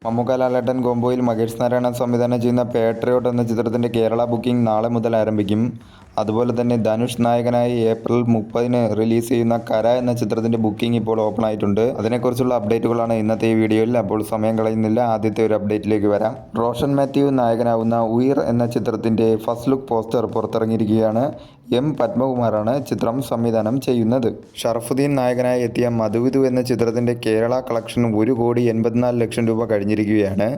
മമ്മൂക്ക ലാലേട്ടൻ കോംബോയിൽ മഹേഷ് നാരായണൻ സംവിധാനം ചെയ്യുന്ന പേട്രിയോട്ട് എന്ന ചിത്രത്തിൻ്റെ കേരള ബുക്കിംഗ് നാളെ മുതൽ ആരംഭിക്കും. അതുപോലെ തന്നെ ധനുഷ് നായകനായി ഏപ്രിൽ 30-ന് റിലീസ് ചെയ്യുന്ന കര എന്ന ചിത്രത്തിൻ്റെ ബുക്കിംഗ് ഇപ്പോൾ ഓപ്പൺ ആയിട്ടുണ്ട്. അതിനെക്കുറിച്ചുള്ള അപ്ഡേറ്റുകളാണ് ഇന്നത്തെ ഈ വീഡിയോയിൽ. അപ്പോൾ സമയം കളയുന്നില്ല, ആദ്യത്തെ ഒരു അപ്ഡേറ്റിലേക്ക് വരാം. റോഷൻ മാത്യു നായകനാവുന്ന ഉയിർ എന്ന ചിത്രത്തിൻ്റെ ഫസ്റ്റ് ലുക്ക് പോസ്റ്റർ പുറത്തിറങ്ങിയിരിക്കുകയാണ്. എം പത്മകുമാറാണ് ചിത്രം സംവിധാനം ചെയ്യുന്നത്. ഷറഫുദ്ദീൻ നായകനായി എത്തിയ മധുവിധു എന്ന ചിത്രത്തിൻ്റെ കേരള കളക്ഷൻ 1,84,00,000 രൂപ കഴിഞ്ഞിരിക്കുകയാണ്.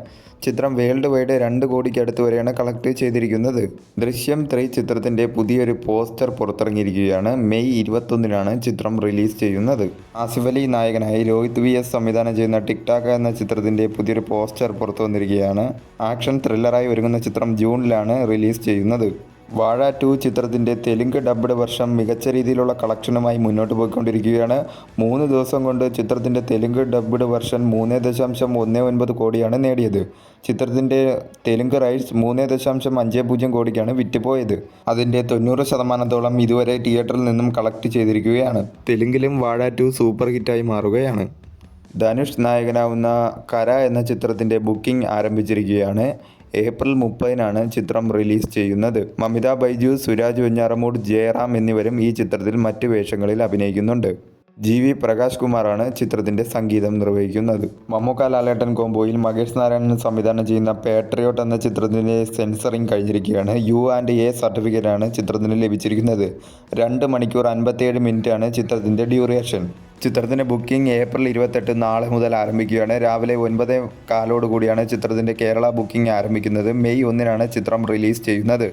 ചിത്രം വേൾഡ് വൈഡ് 2 കോടിക്ക് അടുത്ത് വരെയാണ് കളക്ട് ചെയ്തിരിക്കുന്നത്. ദൃശ്യം 3 ചിത്രത്തിൻ്റെ പുതിയൊരു പോസ്റ്റർ പുറത്തിറങ്ങിയിരിക്കുകയാണ്. മെയ് 21-നാണ് ചിത്രം റിലീസ് ചെയ്യുന്നത്. ആസിഫ് അലി നായകനായി രോഹിത് VS സംവിധാനം ചെയ്യുന്ന ടിക്ടാക്ക് എന്ന ചിത്രത്തിൻ്റെ പുതിയൊരു പോസ്റ്റർ പുറത്തു വന്നിരിക്കുകയാണ്. ആക്ഷൻ ത്രില്ലറായി ഒരുങ്ങുന്ന ചിത്രം ജൂണിലാണ് റിലീസ് ചെയ്യുന്നത്. വാഴ 2 ചിത്രത്തിൻ്റെ തെലുങ്ക് ഡബ്ഡ് വെർഷൻ മികച്ച രീതിയിലുള്ള കളക്ഷനുമായി മുന്നോട്ട് പോയിക്കൊണ്ടിരിക്കുകയാണ്. 3 ദിവസം കൊണ്ട് ചിത്രത്തിൻ്റെ തെലുങ്ക് ഡബ്ഡ് വെർഷൻ 3.19 കോടിയാണ് നേടിയത്. ചിത്രത്തിൻ്റെ തെലുങ്ക് റൈറ്റ്സ് 3.50 കോടിക്കാണ് വിറ്റുപോയത്. അതിൻ്റെ 90% ഇതുവരെ തിയേറ്ററിൽ നിന്നും കളക്ട് ചെയ്തിരിക്കുകയാണ്. തെലുങ്കിലും വാഴ 2 സൂപ്പർ ഹിറ്റായി മാറുകയാണ്. ധനുഷ് നായകനാവുന്ന കര എന്ന ചിത്രത്തിൻ്റെ ബുക്കിംഗ് ആരംഭിച്ചിരിക്കുകയാണ്. ഏപ്രിൽ 30-നാണ് ചിത്രം റിലീസ് ചെയ്യുന്നത്. മമിത ബൈജു, സുരാജ് വെഞ്ഞാറമൂട്, ജയറാം എന്നിവരും ഈ ചിത്രത്തിൽ മറ്റ് വേഷങ്ങളിൽ അഭിനയിക്കുന്നുണ്ട്. GV പ്രകാശ് കുമാറാണ് ചിത്രത്തിൻ്റെ സംഗീതം നിർവഹിക്കുന്നത്. മമ്മൂക്ക ലാലേട്ടൻ കോംബോയിൽ മഹേഷ് നാരായണൻ സംവിധാനം ചെയ്യുന്ന പേട്രിയോട്ട് എന്ന ചിത്രത്തിൻ്റെ സെൻസറിങ് കഴിഞ്ഞിരിക്കുകയാണ്. U&A സർട്ടിഫിക്കറ്റാണ് ചിത്രത്തിന് ലഭിച്ചിരിക്കുന്നത്. 2 മണിക്കൂർ 57 മിനിറ്റാണ് ചിത്രത്തിൻ്റെ ഡ്യൂറേഷൻ. ചിത്രത്തിൻ്റെ ബുക്കിംഗ് ഏപ്രിൽ 28 നാളെ മുതൽ ആരംഭിക്കുകയാണ്. രാവിലെ 9:15 കൂടിയാണ് ചിത്രത്തിൻ്റെ കേരള ബുക്കിംഗ് ആരംഭിക്കുന്നത്. മെയ് 1-നാണ് ചിത്രം റിലീസ് ചെയ്യുന്നത്.